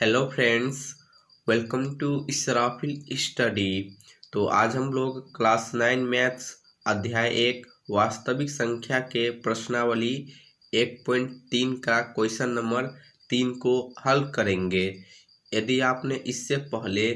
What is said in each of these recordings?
Hello friends, welcome to Israfil study. तो आज हम लोग क्लास 9 मैथ्स अध्याय 1 वास्तविक संख्या के प्रश्नावली 1.3 का क्वेश्चन नंबर 3 को हल करेंगे। यदि आपने इससे पहले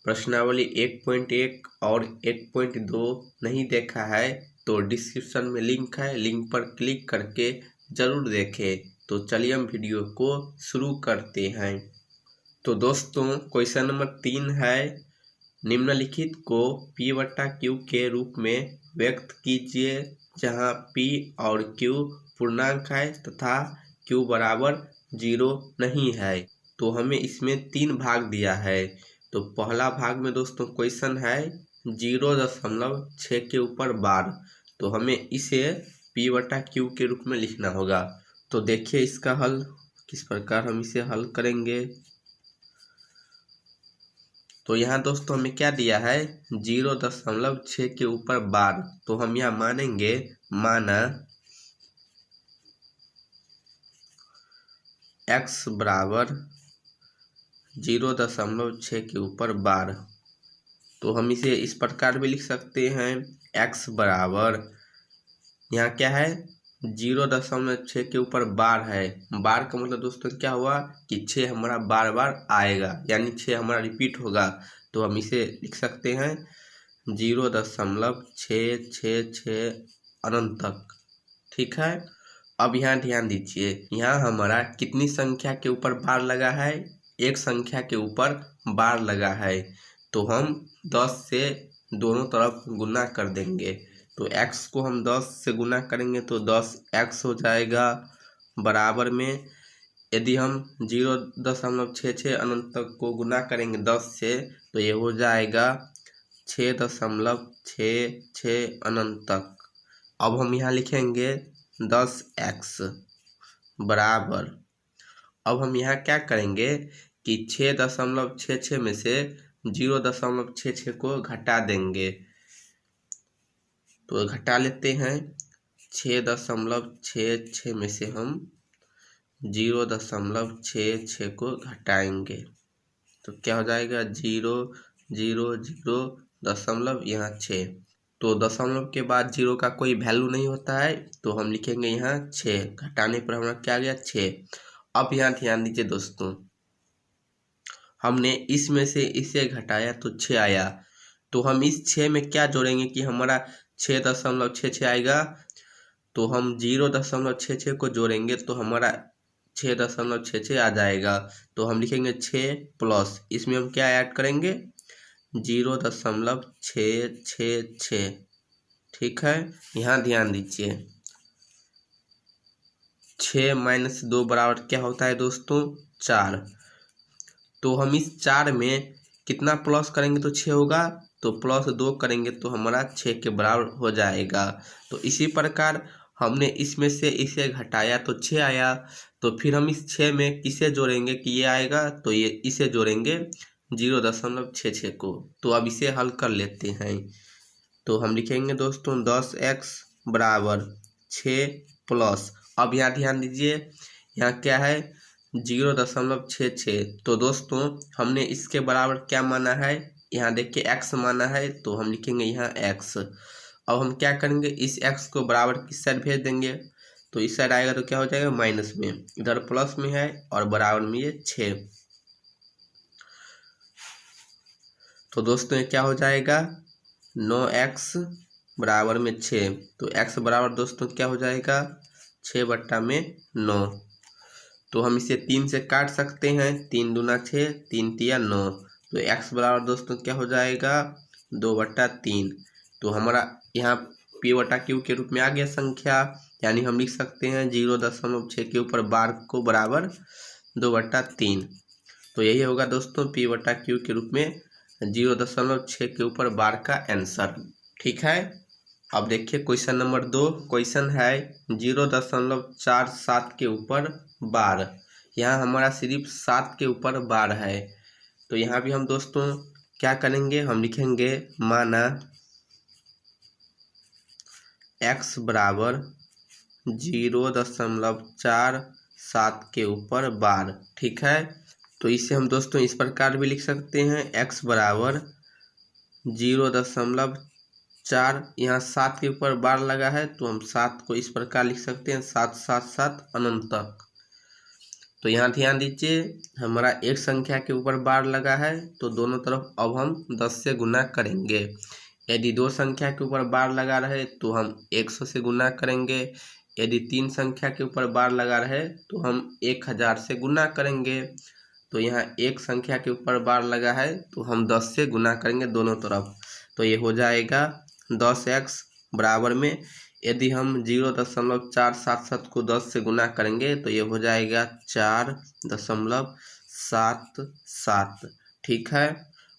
प्रश्नावली 1.1 और 1.2 नहीं देखा है तो डिस्क्रिप्शन में लिंक है, लिंक पर क्लिक करके ज़रूर देखें। तो चलिए हम वीडियो को शुरू करते हैं। तो दोस्तों क्वेश्चन नंबर 3 है, निम्नलिखित को P बटा Q के रूप में व्यक्त कीजिए जहां P और Q पूर्णांक है तथा Q बराबर 0 नहीं है। तो हमें इसमें 3 भाग दिया है। तो पहला भाग में दोस्तों क्वेश्चन है 0.6 के ऊपर बार, तो हमें इसे P बटा Q के रूप में लिखना होगा। तो देखिए इसका हल किस प्रकार हम इसे हल करेंगे। तो यहाँ दोस्तों हमें क्या दिया है 0.6 के ऊपर बार, तो हम यहाँ मानेंगे माना x बराबर 0.6 के ऊपर बार। तो हम इसे इस प्रकार भी लिख सकते हैं x बराबर, यहाँ क्या है 0.6 के ऊपर बार है। बार का मतलब दोस्तों क्या हुआ कि 6 हमारा बार बार आएगा, यानी 6 हमारा रिपीट होगा। तो हम इसे लिख सकते हैं 0.666 अनंत तक। ठीक है, अब यहाँ ध्यान दीजिए, यहाँ हमारा कितनी संख्या के ऊपर बार लगा है, एक संख्या के ऊपर बार लगा है। तो हम 10 से दोनों तरफ गुना कर देंगे। तो x को हम 10 से गुना करेंगे तो 10x हो जाएगा बराबर में, यदि हम 0.66 अनंत तक को गुना करेंगे 10 से तो ये हो जाएगा 6.66 अनंत तक। अब हम यहाँ लिखेंगे 10x बराबर, अब हम यहाँ क्या करेंगे कि 6.66 में से 0.66 को घटा देंगे। तो घटा लेते हैं, 6.66 में से हम 0.66 को घटाएंगे तो क्या हो जाएगा 0.000 यहाँ 6। तो दशमलव के बाद 0 का कोई वैल्यू नहीं होता है, तो हम लिखेंगे यहाँ 6, घटाने पर हमारा क्या आ गया 6। अब यहाँ ध्यान दीजिए दोस्तों, हमने इसमें से इसे घटाया तो 6 आया, तो हम इस 6 में क्या जोड़ेंगे कि हमारा 6.66 आएगा। तो हम 0.66 को जोड़ेंगे तो हमारा 6.66 आ जाएगा। तो हम लिखेंगे 6 प्लस इसमें हम क्या ऐड करेंगे 0.666। ठीक है, यहाँ ध्यान दीजिए, 6 माइनस 2 बराबर क्या होता है दोस्तों 4। तो हम इस 4 में कितना प्लस करेंगे तो 6 होगा, तो प्लस 2 करेंगे तो हमारा 6 के बराबर हो जाएगा। तो इसी प्रकार हमने इसमें से इसे घटाया तो 6 आया, तो फिर हम इस 6 में किसे जोड़ेंगे कि ये आएगा, तो ये इसे जोड़ेंगे 0.66 को। तो अब इसे हल कर लेते हैं। तो हम लिखेंगे दोस्तों 10x बराबर 6 प्लस, अब यहाँ ध्यान दीजिए, यहाँ क्या है 0.66। तो दोस्तों हमने इसके बराबर क्या माना है, यहाँ देखिए x माना है, तो हम लिखेंगे यहाँ x। अब हम क्या करेंगे इस x को बराबर किस साइड भेज देंगे, तो इस साइड आएगा तो क्या हो जाएगा माइनस में, इधर प्लस में है और बराबर में ये 6। तो दोस्तों ये क्या हो जाएगा 9x बराबर में 6। तो x बराबर दोस्तों क्या हो जाएगा 6 बट्टा में 9। तो हम इसे 3 से काट सकते हैं, 3 दूना 6, 3 तिया 9। तो x बराबर दोस्तों क्या हो जाएगा 2/3। तो हमारा यहाँ P बटा Q के रूप में आ गया संख्या, यानी हम लिख सकते हैं 0.6 के ऊपर बार को बराबर 2/3। तो यही होगा दोस्तों P बटा Q के रूप में 0.6 के ऊपर बार का आंसर। ठीक है, अब देखिए क्वेश्चन नंबर 2। क्वेश्चन है 0.47 के ऊपर बार, यहाँ हमारा सिर्फ 7 के ऊपर बार है। तो यहाँ भी हम दोस्तों क्या करेंगे, हम लिखेंगे माना x बराबर 0.47 के ऊपर बार। ठीक है, तो इसे हम दोस्तों इस प्रकार भी लिख सकते हैं, x बराबर 0.4। यहाँ 7 के ऊपर बार लगा है तो हम 7 को इस प्रकार लिख सकते हैं, 7 7 7 अनंत तक। तो यहाँ ध्यान दीजिए, हमारा एक संख्या के ऊपर बार लगा है तो दोनों तरफ अब हम 10 से गुना करेंगे। यदि दो संख्या के ऊपर बार लगा रहे तो हम 100 से गुना करेंगे। यदि तीन संख्या के ऊपर बार लगा रहे तो हम 1000 से गुना करेंगे। तो यहाँ एक संख्या के ऊपर बार लगा है तो हम 10 से गुना करेंगे दोनों तरफ। तो ये हो जाएगा 10x बराबर में, यदि हम 0.477 को 10 से गुना करेंगे तो ये हो जाएगा 4.77। ठीक है,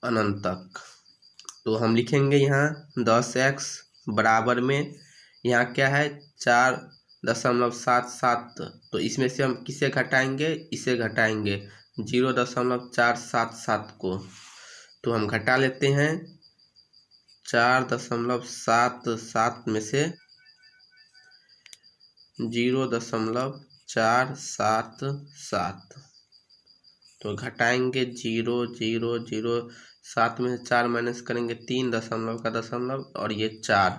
अनंत तक। तो हम लिखेंगे यहाँ 10x बराबर में, यहाँ क्या है 4.77। तो इसमें से हम किसे घटाएंगे, इसे घटाएंगे 0.477 को। तो हम घटा लेते हैं 4.77 में से 0.477। तो घटाएंगे 0.007 में से 4 माइनस करेंगे 3 दशमलव का दशमलव और ये 4।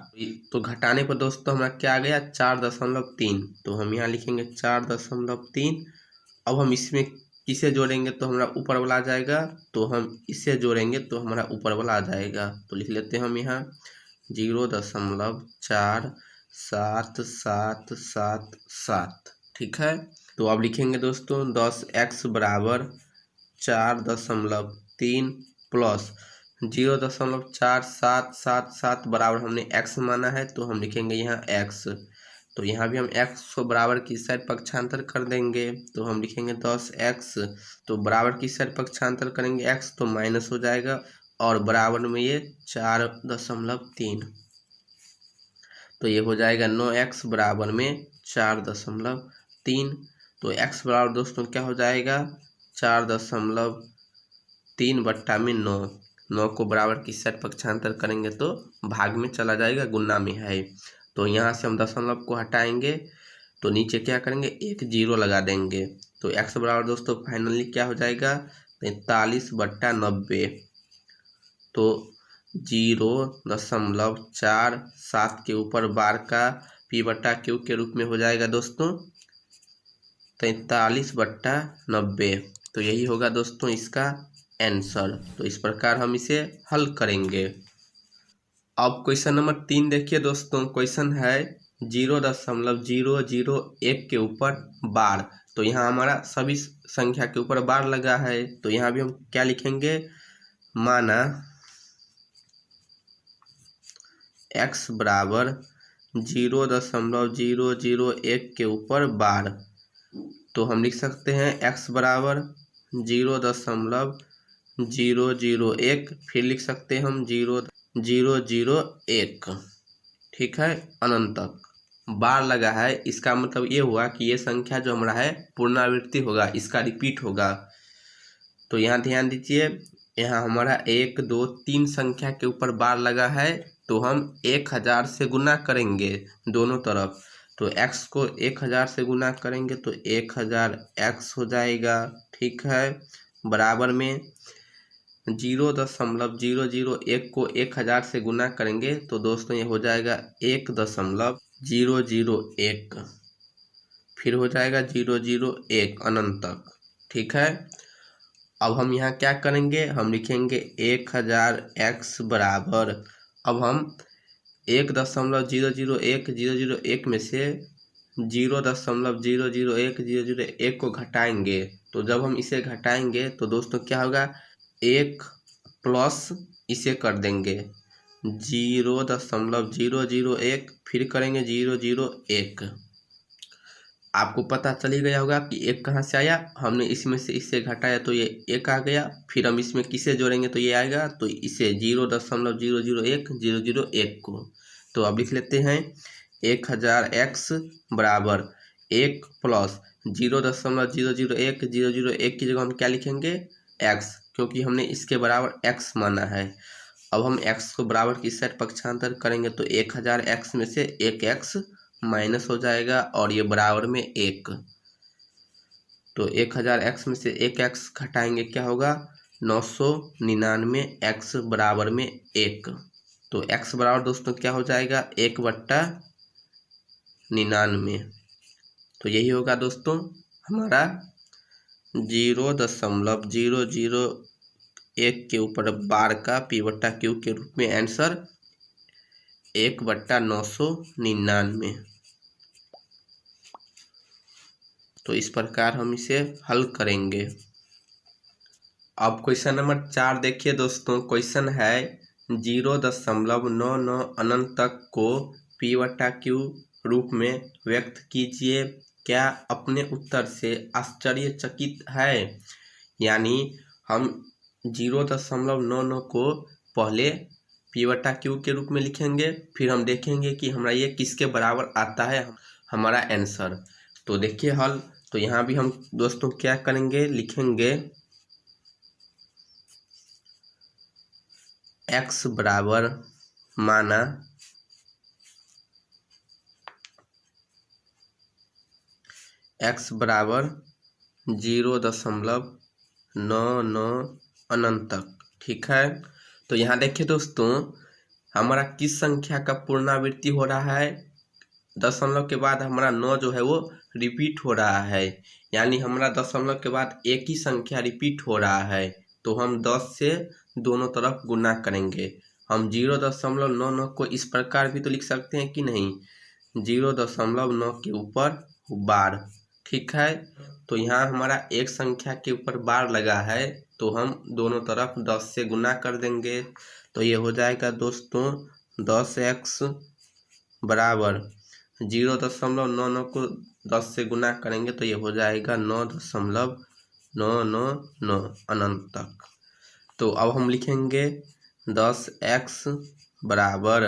तो घटाने पर दोस्तों हमारा क्या आ गया 4.3। तो हम यहाँ लिखेंगे 4.3। अब हम इसमें किसे जोड़ेंगे तो हमारा ऊपर वाला आ जाएगा, तो हम इसे जोड़ेंगे तो हमारा ऊपर वाला आ जाएगा। तो लिख लेते हैं हम यहाँ 0.4777। ठीक है, तो अब लिखेंगे दोस्तों 10x बराबर 4.3 प्लस 0.4777 बराबर हमने x माना है तो हम लिखेंगे यहाँ x। तो यहाँ भी हम x को बराबर की साइड पक्षांतर कर देंगे तो हम लिखेंगे 10x। तो बराबर की साइड पक्षांतर करेंगे x तो माइनस हो जाएगा और बराबर में ये 4.3। तो ये हो जाएगा 9x बराबर में 4.3। तो x बराबर दोस्तों क्या हो जाएगा 4.3 बट्टा में 9। 9 को बराबर की साइड पक्षांतर करेंगे तो भाग में चला जाएगा, गुना में है। तो यहाँ से हम दशमलव को हटाएंगे तो नीचे क्या करेंगे एक 0 लगा देंगे। तो x बराबर दोस्तों फाइनली क्या हो जाएगा 43/90। तो 0.47 के ऊपर बार का p/q के रूप में हो जाएगा दोस्तों 43/90। तो यही होगा दोस्तों इसका आंसर। तो इस प्रकार हम इसे हल करेंगे। अब क्वेश्चन नंबर 3 देखिए दोस्तों, क्वेश्चन है 0.001 के ऊपर बार। तो यहाँ हमारा सभी संख्या के ऊपर बार लगा है तो यहाँ भी हम क्या लिखेंगे, माना x बराबर 0.001 के ऊपर बार। तो हम लिख सकते हैं x बराबर 0.001, फिर लिख सकते हैं हम 0.001। ठीक है, अनंत तक बार लगा है, इसका मतलब ये हुआ कि ये संख्या जो हमारा है पुनरावृत्ति होगा, इसका रिपीट होगा। तो यहाँ ध्यान दीजिए, यहाँ हमारा 1 2 3 संख्या के ऊपर बार लगा है तो हम 1000 से गुना करेंगे दोनों तरफ। तो x को 1000 से गुना करेंगे तो 1000x हो जाएगा। ठीक है, बराबर में 0.001 को 1000 से गुना करेंगे तो दोस्तों ये हो जाएगा 1.001, फिर हो जाएगा 001 अनंत तक। ठीक है, अब हम यहाँ क्या करेंगे, हम लिखेंगे 1000x बराबर, अब हम 1.001 में से 0.001 को घटाएंगे। तो जब हम इसे घटाएंगे तो दोस्तों क्या होगा, 1 प्लस इसे कर देंगे 0.001, फिर करेंगे 001। आपको पता चल ही गया होगा कि 1 कहाँ से आया, हमने इसमें से इससे घटाया तो ये 1 आ गया। फिर हम इसमें किसे जोड़ेंगे तो ये आएगा, तो इसे 0.001 को। तो अब लिख लेते हैं 1000x बराबर 1 प्लस 0.001 की जगह हम क्या लिखेंगे x, क्योंकि हमने इसके बराबर x माना है। अब हम x को बराबर की साइड पक्षांतर करेंगे तो 1000x में से 1x माइनस हो जाएगा और ये बराबर में 1। तो 1000x में से एक x घटाएंगे क्या होगा 999, x बराबर में 1। तो x बराबर दोस्तों क्या हो जाएगा 1/99। तो यही होगा दोस्तों हमारा 0.001 के ऊपर बार का p/q के रूप में आंसर 1/999। तो इस प्रकार हम इसे हल करेंगे। अब क्वेश्चन नंबर 4 देखिए दोस्तों। क्वेश्चन है 0.99 अनंत तक को p/q रूप में व्यक्त कीजिए। क्या अपने उत्तर से आश्चर्यचकित है? यानी हम 0.99 को पहले p/q के रूप में लिखेंगे, फिर हम देखेंगे कि हमारा ये किसके बराबर आता है हमारा आंसर। तो देखिए हल। तो यहाँ भी हम दोस्तों क्या करेंगे, लिखेंगे x बराबर माना x बराबर 0.99 अनंत तक। ठीक है। तो यहाँ देखिए दोस्तों हमारा किस संख्या का पुनरावृत्ति हो रहा है, दशमलव के बाद हमारा 9 जो है वो रिपीट हो रहा है। यानी हमारा दशमलव के बाद एक ही संख्या रिपीट हो रहा है। तो हम 10 से दोनों तरफ गुना करेंगे। हम 0.99 को इस प्रकार भी तो लिख सकते हैं कि नहीं, 0.9 के ऊपर बार। ठीक है। तो यहाँ हमारा एक संख्या के ऊपर बार लगा है, तो हम दोनों तरफ 10 से गुना कर देंगे। तो ये हो जाएगा दोस्तों 10x बराबर 0.99 को 10 से गुना करेंगे तो ये हो जाएगा 9.999 अनंत तक। तो अब हम लिखेंगे 10x बराबर,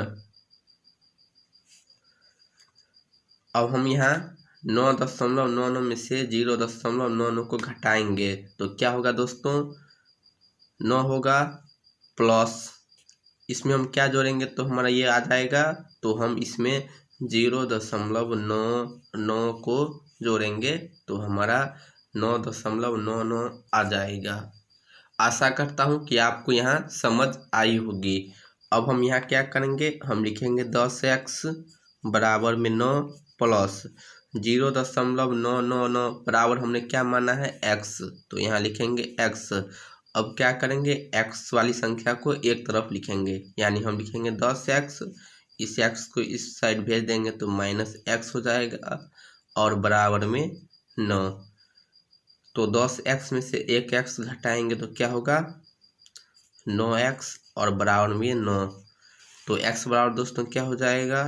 अब हम यहाँ 9.99 में से 0.99 को घटाएंगे तो क्या होगा दोस्तों 9 होगा, प्लस इसमें हम क्या जोड़ेंगे तो हमारा ये आ जाएगा। तो हम इसमें 0.99 को जोड़ेंगे तो हमारा 9.99 आ जाएगा। आशा करता हूँ कि आपको यहाँ समझ आई होगी। अब हम यहाँ क्या करेंगे, हम लिखेंगे 10x बराबर में 9 प्लस 0.999 बराबर हमने क्या माना है x, तो यहाँ लिखेंगे x। अब क्या करेंगे, x वाली संख्या को एक तरफ लिखेंगे, यानी हम लिखेंगे 10x, इस x को इस साइड भेज देंगे तो -x हो जाएगा और बराबर में 9। तो 10x में से एक x घटाएंगे तो क्या होगा 9x और बराबर में 9। तो x बराबर दोस्तों क्या हो जाएगा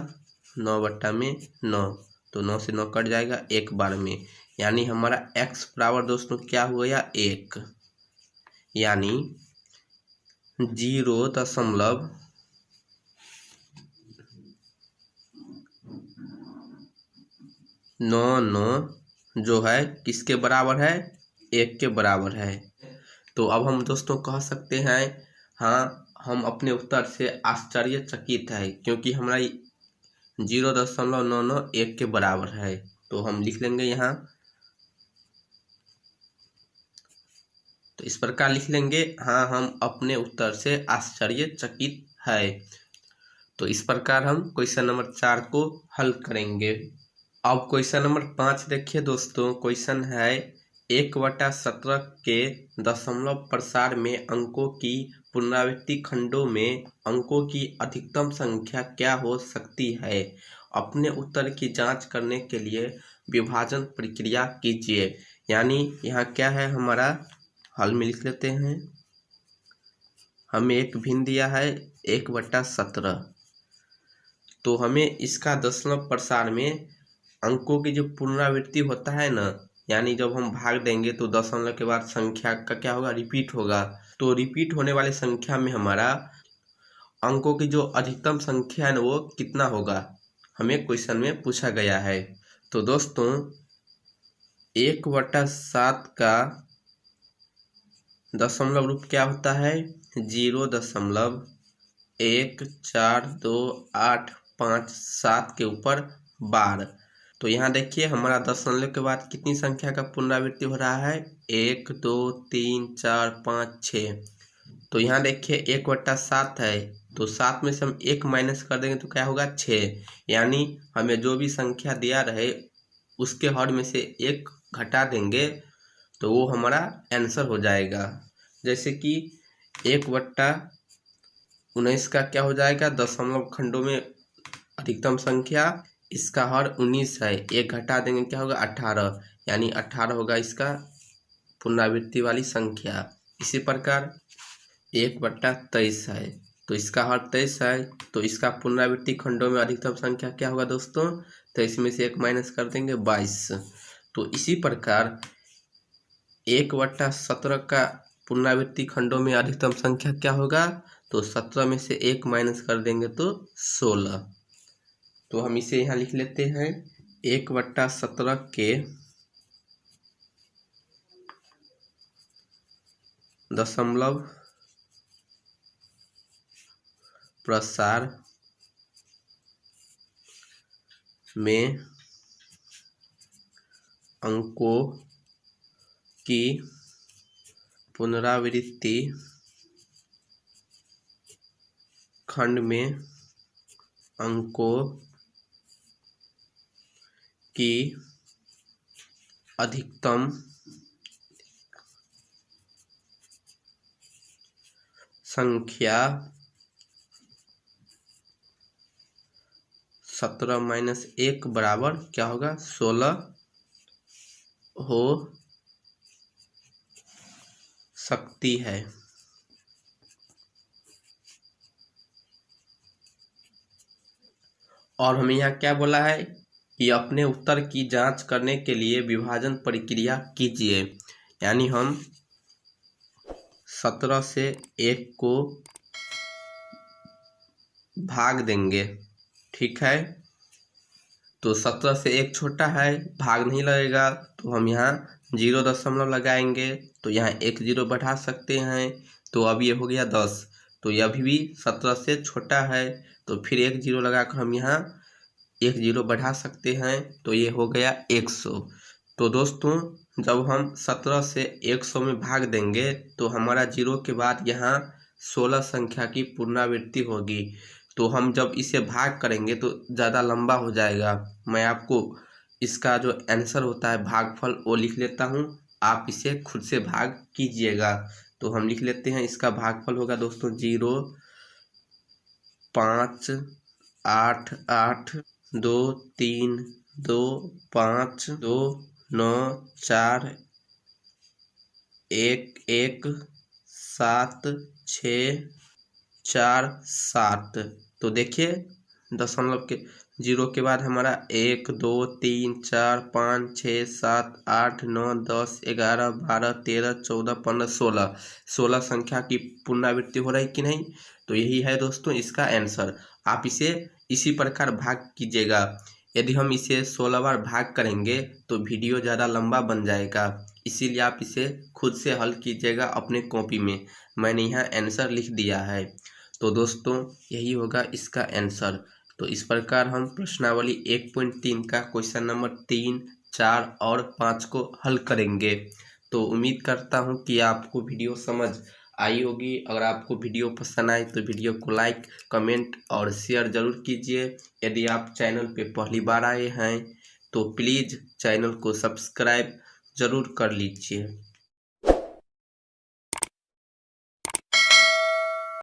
9/9। तो 9 से 9 कट जाएगा एक बार में, यानी हमारा x बराबर दोस्तों क्या हुआ 1। यानी 0.99 जो है किसके बराबर है 1 के बराबर है। तो अब हम दोस्तों कह सकते हैं हाँ हम अपने उत्तर से आश्चर्यचकित है, क्योंकि हमारा 0.99 1 के बराबर है। तो हम लिख लेंगे यहाँ, तो इस प्रकार लिख लेंगे हाँ हम अपने उत्तर से आश्चर्यचकित है। तो इस प्रकार हम क्वेश्चन नंबर 4 को हल करेंगे। अब क्वेश्चन नंबर 5 देखिए दोस्तों। क्वेश्चन है 1/17 के दशमलव प्रसार में अंकों की पुनरावृत्ति खंडों में अंकों की अधिकतम संख्या क्या हो सकती है? अपने उत्तर की जांच करने के लिए विभाजन प्रक्रिया कीजिए। यानी यहाँ क्या है हमारा हल में लिख लेते हैं। हमें एक भिन्न दिया है 1/17, तो हमें इसका दशमलव प्रसार में अंकों की जो पुनरावृत्ति होता है ना, यानी जब हम भाग देंगे तो दशमलव के बाद संख्या का क्या होगा रिपीट होगा। तो रिपीट होने वाले संख्या में हमारा अंकों की जो अधिकतम संख्या है ना वो कितना होगा, हमें क्वेश्चन में पूछा गया है। तो दोस्तों 1/7 का दशमलव रूप क्या होता है 0.142857 के ऊपर बार। तो यहाँ देखिए हमारा दशमलव के बाद कितनी संख्या का पुनरावृत्ति हो रहा है, 1 2 3 4 5 6। तो यहाँ देखिए 1/7 है, तो 7 में से हम 1 माइनस कर देंगे तो क्या होगा 6। यानी हमें जो भी संख्या दिया रहे उसके हर में से 1 घटा देंगे तो वो हमारा आंसर हो जाएगा। जैसे कि 1/19 का क्या हो जाएगा, दशमलव खंडों में अधिकतम संख्या, इसका हर 19 है, 1 घटा देंगे क्या होगा 18, यानी 18 होगा इसका पुनरावृत्ति वाली संख्या। इसी प्रकार 1/23 है, तो इसका हर 23 है, तो इसका पुनरावृत्ति खंडों में अधिकतम संख्या क्या होगा दोस्तों, 23 में से 1 माइनस कर देंगे 22। तो इसी प्रकार 1/17 का पुनरावृत्ति खंडों में अधिकतम संख्या क्या होगा, तो 17 में से 1 माइनस कर देंगे तो 16। तो हम इसे यहाँ लिख लेते हैं 1/17 के दशमलव प्रसार में अंकों की पुनरावृत्ति खंड में अंकों की अधिकतम संख्या 17 माइनस 1 बराबर क्या होगा 16 हो सकती है। और हमें यहाँ क्या बोला है कि अपने उत्तर की जांच करने के लिए विभाजन प्रक्रिया कीजिए। यानी हम 17 से 1 को भाग देंगे, ठीक है। तो 17 से 1 छोटा है, भाग नहीं लगेगा, तो हम यहाँ 0 लगाएंगे, तो यहाँ 1 0 बढ़ा सकते हैं, तो अब ये हो गया 10। तो ये अभी भी 17 से छोटा है, तो फिर 1 0 लगाकर हम यहाँ 1 0 बढ़ा सकते हैं, तो ये हो गया 100। तो दोस्तों जब हम 17 से 100 में भाग देंगे तो हमारा 0 के बाद यहाँ 16 संख्या की पुनरावृत्ति होगी। तो हम जब इसे भाग करेंगे तो ज़्यादा लंबा हो जाएगा। मैं आपको इसका जो आंसर होता है भागफल वो लिख लेता हूँ, आप इसे खुद से भाग कीजिएगा। तो हम लिख लेते हैं, इसका भागफल होगा दोस्तों 0 5 8 8 2 3 2 5 2 9 4 1 1 7 6 4 7। तो देखिए दशमलव के 0 के बाद हमारा 1 2 3 4 5 6 7 8 9 10 11 12 13 14 15 16 संख्या की पुनरावृत्ति हो रही कि नहीं। तो यही है दोस्तों इसका आंसर। आप इसे इसी प्रकार भाग कीजिएगा। यदि हम इसे 16 बार भाग करेंगे तो वीडियो ज़्यादा लंबा बन जाएगा, इसीलिए आप इसे खुद से हल कीजिएगा अपने कॉपी में। मैंने यहाँ आंसर लिख दिया है। तो दोस्तों यही होगा इसका आंसर। तो इस प्रकार हम प्रश्नावली 1.3 का क्वेश्चन नंबर 3, 4 और 5 को हल करेंगे। तो उम्मीद करता हूँ कि आपको वीडियो समझ आई होगी। अगर आपको वीडियो पसंद आए तो वीडियो को लाइक, कमेंट और शेयर ज़रूर कीजिए। यदि आप चैनल पे पहली बार आए हैं तो प्लीज़ चैनल को सब्सक्राइब ज़रूर कर लीजिए।